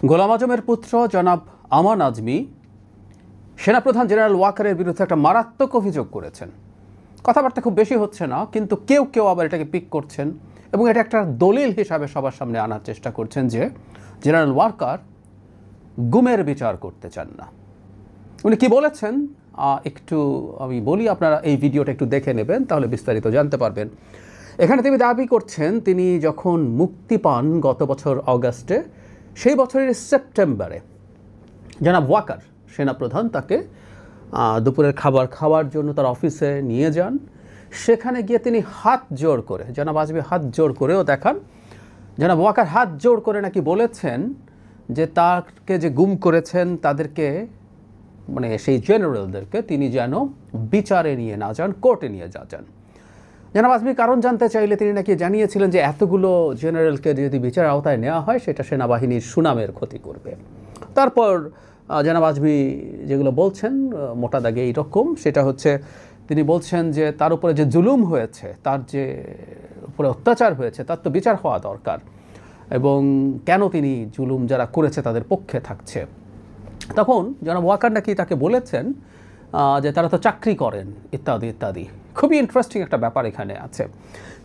গোলাম আজমের পুত্র জনাব আমান আজমি সেনাপ্রধান জেনারেল ওয়াকারের বিরুদ্ধে একটা মারাত্মক অভিযোগ করেছেন। কথাবার্তা খুব বেশি হচ্ছে না, কিন্তু কেউ কেউ আবার এটাকে পিক করছেন এবং এটা একটা দলিল হিসাবে সবার সামনে আনার চেষ্টা করছেন যে জেনারেল ওয়াকার গুমের বিচার করতে চান না। উনি কি বলেছেন একটু আমি বলি, আপনারা এই ভিডিওটা একটু দেখে নেবেন, তাহলে বিস্তারিত জানতে পারবেন। এখানে তিনি দাবি করছেন তিনি যখন মুক্তি পান গত বছর অগাস্টে, সেই বছরের সেপ্টেম্বরে জনাব ওয়াকার সেনাপ্রধান তাকে দুপুরের খাবার খাওয়ার জন্য তার অফিসে নিয়ে যান। সেখানে গিয়ে তিনি হাত জোড় করে, জনাব আজমি হাত জোড় করেও দেখান, জনাব ওয়াকার হাত জোড় করে নাকি বলেছেন যে তাকে যে গুম করেছেন তাদেরকে, মানে সেই জেনারেলদেরকে তিনি যেন বিচারে নিয়ে না যান, কোর্টে নিয়ে যান। জনাব আজমি কারণ জানতে চাইলে তিনি নাকি জানিয়েছিলেন যে এতগুলো জেনারেলকে যদি বিচার আওতায় নেওয়া হয় সেটা সেনাবাহিনীর সুনামের ক্ষতি করবে। তারপর জনাব আজমি যেগুলো বলছেন মোটা দাগে এইরকম, সেটা হচ্ছে তিনি বলছেন যে তার উপরে যে জুলুম হয়েছে, তার যে উপরে অত্যাচার হয়েছে, তার তো বিচার হওয়া দরকার, এবং কেন তিনি জুলুম যারা করেছে তাদের পক্ষে থাকছে। তখন জনাব ওয়াকার নাকি তাকে বলেছেন যে তারা তো চাকরি করেন ইত্যাদি ইত্যাদি। খুবই ইন্টারেস্টিং একটা ব্যাপার এখানে আছে।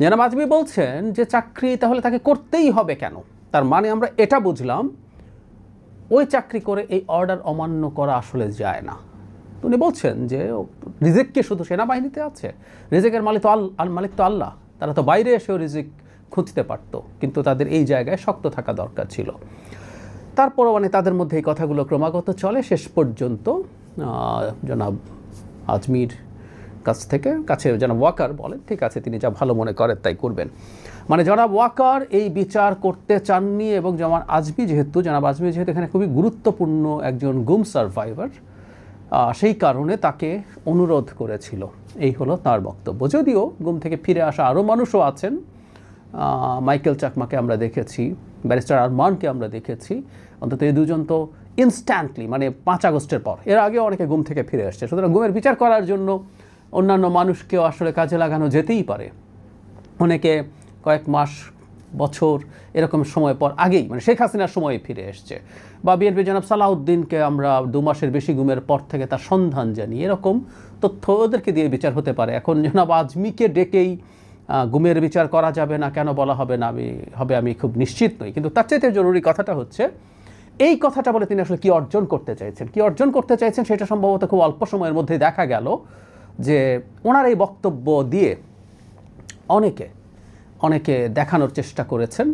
জনাব আজমি বলছেন যে চাকরি তাহলে তাকে করতেই হবে কেন? তার মানে আমরা এটা বুঝলাম ওই চাকরি করে এই অর্ডার অমান্য করা আসলে যায় না। উনি বলছেন যে রিজিক কি শুধু সেনাবাহিনীতে আছে? রিজিকের মালিক তো আল্লাহ, তারা তো বাইরে এসেও রিজিক খুঁজতে পারত, কিন্তু তাদের এই জায়গায় শক্ত থাকা দরকার ছিল। তারপরও মানে তাদের মধ্যে এই কথাগুলো ক্রমাগত চলে। শেষ পর্যন্ত জনাব আজমির কাছে জনাব ওয়াকার বলেন ঠিক আছে, তিনি যা ভালো মনে করেন তাই করবেন। মানে জনাব ওয়াকার এই বিচার করতে চাননি, এবং জনাব আজমি যেহেতু এখানে খুবই গুরুত্বপূর্ণ একজন গুম সার্ভাইভার, সেই কারণে তাকে অনুরোধ করেছিল। এই হলো তার বক্তব্য। যদিও গুম থেকে ফিরে আসা আরও মানুষও আছেন, মাইকেল চাকমাকে আমরা দেখেছি, ব্যারিস্টার আরমানকে আমরা দেখেছি, অন্তত এই দুজন তো ইনস্ট্যান্টলি মানে 5 আগস্টের পর, এর আগেও অনেকে গুম থেকে ফিরে আসছে। সুতরাং গুমের বিচার করার জন্য অন্যান্য মানুষকেও আসলে কাজে লাগানো যেতেই পারে। অনেকে কয়েক মাস বছর এরকম সময় পর আগেই, মানে শেখ হাসিনার সময় ফিরে এসছে, বা বিএনপি জনাব সালাউদ্দিনকে আমরা 2 মাসের বেশি গুমের পর থেকে তার সন্ধান জানি, এরকম তথ্য ওদেরকে দিয়ে বিচার হতে পারে। এখন জনাব আজমিকে ডেকেই গুমের বিচার করা যাবে না কেন বলা হবে না, আমি খুব নিশ্চিত নই। কিন্তু তার চাইতে জরুরি কথাটা হচ্ছে এই কথাটা বলে তিনি আসলে কী অর্জন করতে চাইছেন সেটা সম্ভবত খুব অল্প সময়ের মধ্যে দেখা গেল যে ওনার এই বক্তব্য দিয়ে অনেকে দেখানোর চেষ্টা করেছেন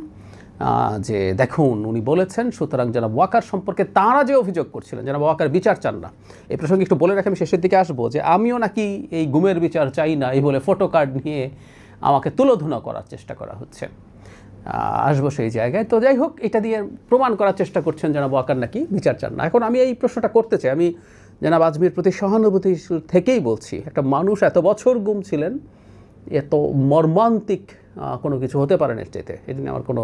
যে দেখুন উনি বলেছেন। সুতরাং জনাব ওয়াকার সম্পর্কে তাঁরা যে অভিযোগ করছিলেন জনাব ওয়াকার বিচার চান না, এই প্রসঙ্গে একটু বলে রাখি, আমি শেষের দিকে আসবো, যে আমিও নাকি এই গুমের বিচার চাই না এই বলে ফটো কার্ড নিয়ে আমাকে তুলোধুনা করার চেষ্টা করা হচ্ছে। আসবো সেই জায়গায়। তো যাই হোক, এটা দিয়ে প্রমাণ করার চেষ্টা করছেন জনাব ওয়াকার নাকি বিচার চান না। এখন আমি এই প্রশ্নটা করতে চাই, আমি জনাব আজমির প্রতি সহানুভূতি থেকেই বলছি, একটা মানুষ এত বছর গুম ছিলেন, এত মর্মান্তিক কোনো কিছু হতে পারে না এতে, এটা নিয়ে আমার কোনো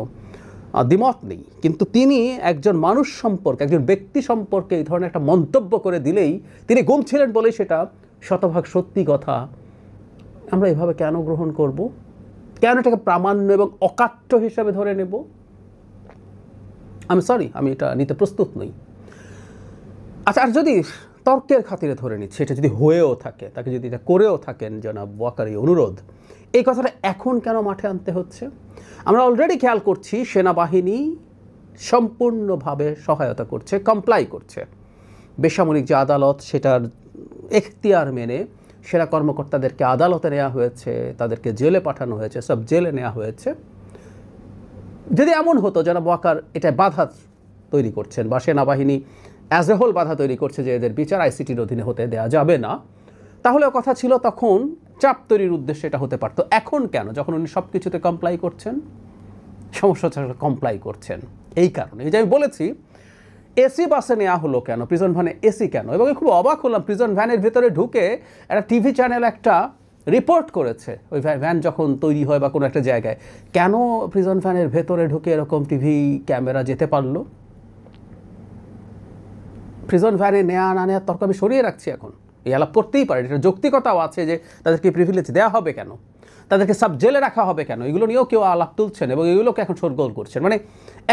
দ্বিমত নেই। কিন্তু তিনি একজন মানুষ সম্পর্কে, একজন ব্যক্তি সম্পর্কে এই ধরনের একটা মন্তব্য করে দিলেই, তিনি গুম ছিলেন বলেই সেটা শতভাগ সত্যি কথা, আমরা এভাবে কেন গ্রহণ করব? কেন এটাকে প্রামাণ্য এবং অকাট্য হিসাবে ধরে নেব? আমি এটা নিতে প্রস্তুত নই। আচ্ছা, আর যদি তর্কের খাতিরে ধরে নিচ্ছে, এটা যদি হয়েও থাকে, তাকে যদি এটা করেও থাকেন জনাব ওয়াকার এই অনুরোধ, এই কথাটা এখন কেন মাঠে আনতে হচ্ছে? আমরা অলরেডি খেয়াল করছি সেনাবাহিনী সম্পূর্ণভাবে সহায়তা করছে, কমপ্লাই করছে। বেসামরিক যে আদালত, সেটার এখতিয়ার মেনে সেনা কর্মকর্তাদেরকে আদালতে নেওয়া হয়েছে, তাদেরকে জেলে পাঠানো হয়েছে, সব জেলে নেওয়া হয়েছে। যদি এমন হতো জনাব ওয়াকার এটা বাধা তৈরি করছেন, বা সেনাবাহিনী অ্যাজ এ হোল বাধা তৈরি করছে যে এদের বিচার আইসিটির অধীনে হতে দেওয়া যাবে না, তাহলে কথা ছিল তখন চাপ তৈরির উদ্দেশ্যে এটা হতে পারতো। এখন কেন, যখন উনি সব কিছুতে কমপ্লাই করছেন? সমস্যা হচ্ছে কমপ্লাই করছেন এই কারণে। এই যে আমি বলেছি এসি বাসে নেওয়া হলো কেন, প্রিজন ভ্যানে এসি কেন? এবং খুব অবাক হলাম, প্রিজন ভ্যানের ভেতরে ঢুকে একটা টিভি চ্যানেল একটা রিপোর্ট করেছে, ওই ভ্যান যখন তৈরি হয় বা কোনো একটা জায়গায়, কেন প্রিজন ভ্যানের ভেতরে ঢুকে এরকম টিভি ক্যামেরা যেতে পারলো? প্রিজন ভ্যানে নেওয়া না নেওয়ার তর্ক আমি সরিয়ে রাখছি, এখন এই আলাপ করতেই পারে, এটা যৌক্তিকতাও আছে যে তাদেরকে প্রিভিলেজ দেওয়া হবে কেন। তাদেরকে সাব জেলে রাখা হবে কেন, এগুলো নিয়েও কেউ আলাপ তুলছেন এবং এগুলোকে এখন শোরগোল করছেন। মানে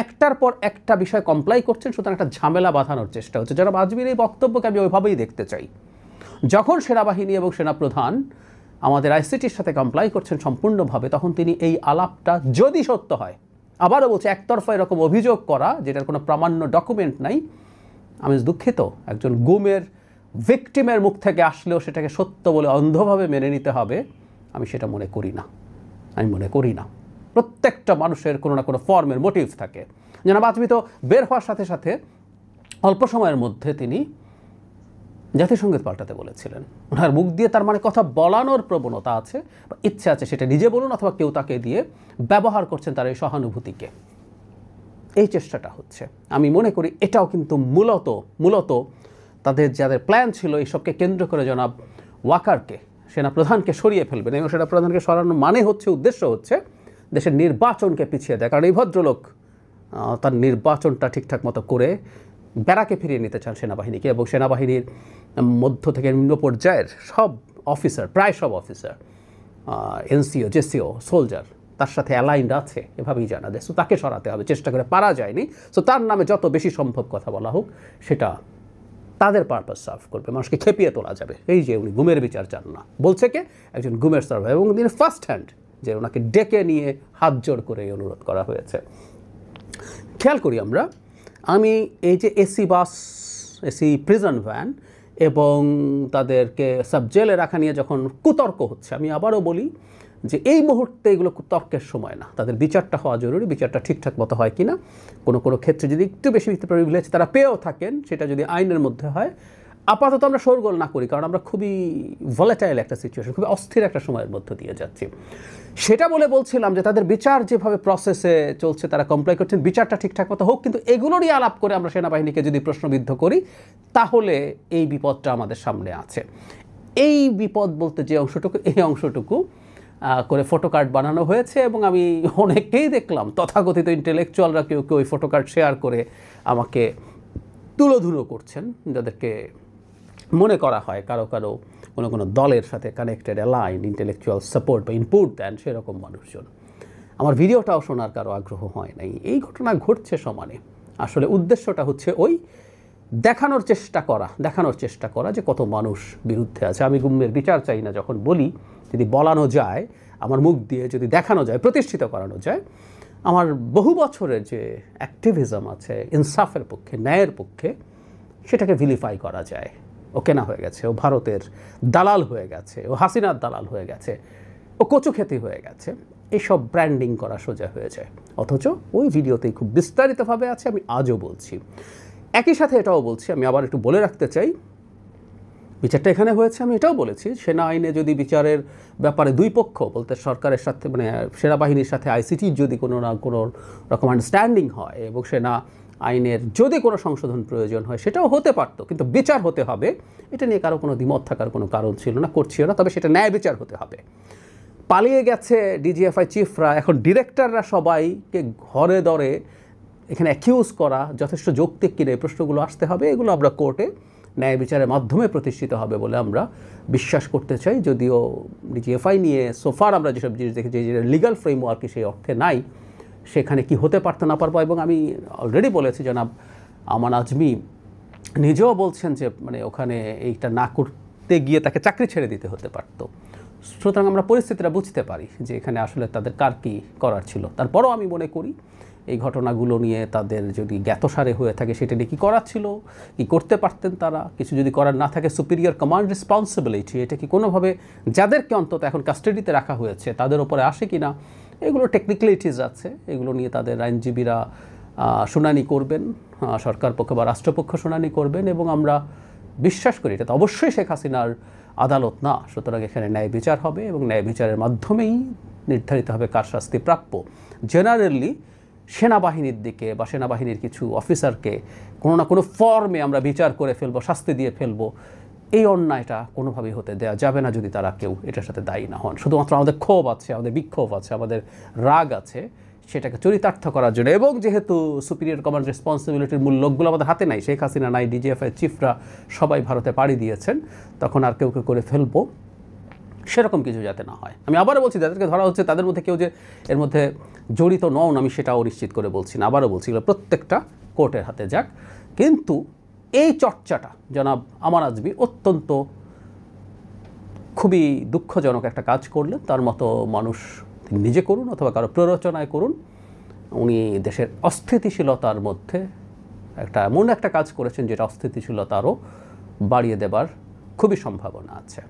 একটার পর একটা বিষয় কমপ্লাই করছেন, সুতরাং একটা ঝামেলা বাঁধানোর চেষ্টা হচ্ছে। যারা আজমির এই বক্তব্যকে আমি ওইভাবেই দেখতে চাই। যখন সেনাবাহিনী এবং সেনাপ্রধান আমাদের আইসিটির সাথে কমপ্লাই করছেন সম্পূর্ণভাবে, তখন তিনি এই আলাপটা যদি সত্য হয়, আবারও বলছে একতরফা এরকম অভিযোগ করা যেটার কোনো প্রামাণ্য ডকুমেন্ট নাই, আমি দুঃখিত, একজন গুমের ভিকটিমের মুখ থেকে আসলেও সেটাকে সত্য বলে অন্ধভাবে মেনে নিতে হবে, আমি সেটা মনে করি না। আমি মনে করি না। প্রত্যেকটা মানুষের কোনো না কোনো ফর্মের মোটিভ থাকে। জনাব আজমি তো বের হওয়ার সাথে সাথে অল্প সময়ের মধ্যে তিনি জাতিসংগীত পাল্টাতে বলেছিলেন। ওনার মুখ দিয়ে তার মানে কথা বলানোর প্রবণতা আছে বা ইচ্ছা আছে, সেটা নিজে বলুন অথবা কেউ তাকে দিয়ে ব্যবহার করছেন তার এই সহানুভূতিকে। এই চেষ্টাটা হচ্ছে। আমি মনে করি এটাও কিন্তু মূলত তাদের যাদের প্ল্যান ছিল এইসবকে কেন্দ্র করে জনাব ওয়াকারকে, সেনাপ্রধানকে সরিয়ে ফেলবেন এবং সেনাপ্রধানকে সরানোর মানে হচ্ছে, উদ্দেশ্য হচ্ছে দেশের নির্বাচনকে পিছিয়ে দেয়। কারণ এই ভদ্রলোক তার নির্বাচনটা ঠিকঠাক মতো করে ব্যারাকে ফিরিয়ে নিতে চান সেনাবাহিনীকে, এবং সেনাবাহিনীর মধ্য থেকে নিম্ন পর্যায়ের সব অফিসার, প্রায় সব অফিসার, এনসিও, জেসিও, সোলজার তার সাথে অ্যালাইন্ড আছে, এভাবেই জানা যায়। সো তাকে সরাতে হবে, চেষ্টা করে পারা যায়নি। সো তার নামে যত বেশি সম্ভব কথা বলা হোক, সেটা তাদের পারপাস সার্ভ করবে, মানুষকে খেপিয়ে তোলা যাবে। এই যে উনি গুমের বিচার চান না, বলছে কে, একজন গুমের সার্ভার, এবং তিনি ফার্স্ট হ্যান্ড যে ওনাকে ডেকে নিয়ে হাত জোড় করে এই অনুরোধ করা হয়েছে। খেয়াল করি আমরা, আমি এই যে AC bus, AC prison van এবং তাদেরকে সাব জেলে রাখা নিয়ে যখন কুতর্ক হচ্ছে, আমি আবারও বলি যে এই মুহূর্তে এগুলো তর্কের সময় না। তাদের বিচারটা হওয়া জরুরি। বিচারটা ঠিকঠাক মতো হয় কি না, কোনো কোনো ক্ষেত্রে যদি একটু বেশি প্রিভিলেজ তারা পেয়েও থাকেন, সেটা যদি আইনের মধ্যে হয়, আপাতত আমরা শোরগোল না করি, কারণ আমরা খুবই ভলেটাইল একটা সিচুয়েশন, খুবই অস্থির একটা সময়ের মধ্য দিয়ে যাচ্ছি। সেটা বলছিলাম যে তাদের বিচার যেভাবে প্রসেসে চলছে, তারা কমপ্লাই করছেন, বিচারটা ঠিকঠাক মতো হোক। কিন্তু এগুলোরই আলাপ করে আমরা সেনাবাহিনীকে যদি প্রশ্নবিদ্ধ করি, তাহলে এই বিপদটা আমাদের সামনে আছে। এই বিপদ বলতে যে অংশটুকু, এই অংশটুকু করে ফটো কার্ড বানানো হয়েছে, এবং আমি অনেককেই দেখলাম তথাকথিত ইন্টেলেকচুয়ালরা কেউ কেউ ওই ফটো কার্ড শেয়ার করে আমাকে তুলোধুলো করছেন, যাদেরকে মনে করা হয় কারো কোনো দলের সাথে কানেক্টেড, অ্যালাইন, ইন্টেলেকচুয়াল সাপোর্ট বা ইনপুট দেন সেরকম মানুষজন। আমার ভিডিওটাও শোনার কারো আগ্রহ হয় নাই। এই ঘটনা ঘটছে সমানে। আসলে উদ্দেশ্যটা হচ্ছে ওই দেখানোর চেষ্টা করা যে কত মানুষ বিরুদ্ধে আছে। আমি গুমের বিচার চাই না যখন বলি, যদি বলানো যায়, আমার মুখ দিয়ে যদি দেখানো যায়, প্রতিষ্ঠিত করানো যায়, আমার বহু বছরের যে অ্যাক্টিভিজম আছে ইনসাফের পক্ষে, ন্যায়ের পক্ষে, সেটাকে ভিলিফাই করা যায়। ও কেনা হয়ে গেছে, ও ভারতের দালাল হয়ে গেছে, ও হাসিনার দালাল হয়ে গেছে, ও কচুক্ষেতি হয়ে গেছে, এইসব ব্র্যান্ডিং করা সোজা হয়ে যায়। অথচ ওই ভিডিওতেই খুব বিস্তারিতভাবে আছে, আমি আজও বলছি। একই সাথে এটাও বলছি, আমি আবার একটু বলে রাখতে চাই, বিচারটা এখানে হয়েছে, আমি এটাও বলেছি, সেনা আইনে যদি বিচারের ব্যাপারে দুই পক্ষ বলতে সরকারের সাথে, মানে সেনাবাহিনীর সাথে আইসিটির যদি কোনো না কোনো রকম আন্ডারস্ট্যান্ডিং হয় এবং সেনা আইনের যদি কোনো সংশোধন প্রয়োজন হয়, সেটাও হতে পারতো, কিন্তু বিচার হতে হবে। এটা নিয়ে কারো কোনো দ্বিমত থাকার কোনো কারণ ছিল না, করছিল না, তবে সেটা ন্যায় বিচার হতে হবে। পালিয়ে গেছে ডিজিএফআই চিফরা, এখন ডিরেক্টররা সবাইকে ঘরে দরে এখানে অ্যাকিউজ করা যথেষ্ট যৌক্তিক কিনা, এই প্রশ্নগুলো আসতে হবে। এগুলো আমরা কোর্টে ন্যায় বিচারের মাধ্যমে প্রতিষ্ঠিত হবে বলে আমরা বিশ্বাস করতে চাই। যদিও ডিজিএফআই নিয়ে সোফার আমরা যেসব জিনিস দেখেছি, যে লিগাল ফ্রেমওয়ার্কই সেই অর্থে নাই, সেখানে কি হতে পারতো না পারবো। এবং আমি অলরেডি বলেছি, জনাব আমান আজমি নিজেও বলছেন যে মানে ওখানে এইটা না করতে গিয়ে তাকে চাকরি ছেড়ে দিতে হতে পারতো। সুতরাং আমরা পরিস্থিতিটা বুঝতে পারি যে এখানে আসলে তাদের কার কী করার ছিল। তারপরও আমি মনে করি এই ঘটনাগুলো নিয়ে তাদের যদি জ্ঞাতসারে হয়ে থাকে, সেটা নিয়ে কী করার ছিল, কী করতে পারতেন তারা, কিছু যদি করার না থাকে, সুপিরিয়র কমান্ড রেসপন্সিবিলিটি, এটা কি কোনোভাবে যাদেরকে অন্তত এখন কাস্টাডিতে রাখা হয়েছে তাদের ওপরে আসে কি না, এগুলো টেকনিক্যালিটিস আছে, এগুলো নিয়ে তাদের আইনজীবীরা শুনানি করবেন, সরকার পক্ষ বা রাষ্ট্রপক্ষ শুনানি করবেন, এবং আমরা বিশ্বাস করি এটা তো অবশ্যই শেখ হাসিনার আদালত না। সুতরাং এখানে ন্যায় বিচার হবে এবং ন্যায় বিচারের মাধ্যমেই নির্ধারিত হবে কার শাস্তি প্রাপ্য। জেনারেলি সেনাবাহিনীর দিকে বা সেনাবাহিনীর কিছু অফিসারকে কোনো না কোনো ফর্মে আমরা বিচার করে ফেলবো, শাস্তি দিয়ে ফেলবো, এই অন্যায়টা কোনোভাবেই হতে দেওয়া যাবে না যদি তারা কেউ এটার সাথে দায়ী না হন। শুধুমাত্র আমাদের ক্ষোভ আছে, আমাদের বিক্ষোভ আছে, আমাদের রাগ আছে, সেটাকে চরিতার্থ করার জন্য। এবং যেহেতু সুপিরিয়র কমান্ড রেসপন্সিবিলিটির মূল লোকগুলো আমাদের হাতে নাই, শেখ হাসিনা নাই, ডিজিএফআই চিফরা সবাই ভারতে পাড়ি দিয়েছেন, তখন আর কেউ করে ফেলবো, সেরকম কিছু যাতে না হয়। আমি আবারও বলছি, যাদেরকে ধরা হচ্ছে তাদের মধ্যে কেউ যে এর মধ্যে জড়িত নন আমি সেটাও নিশ্চিত করে বলছি না, আবারও বলছি এগুলো প্রত্যেকটা কোর্টের হাতে যাক। কিন্তু এই চর্চাটা জনাব আমান আজমি অত্যন্ত খুবই দুঃখজনক একটা কাজ করলেন। তার মতো মানুষ তিনি নিজে করুন অথবা কারো প্ররোচনায় করুন, উনি দেশের অস্থিতিশীলতার মধ্যে এমন একটা কাজ করেছেন যেটা অস্থিতিশীলতা আরও বাড়িয়ে দেবার খুবই সম্ভাবনা আছে।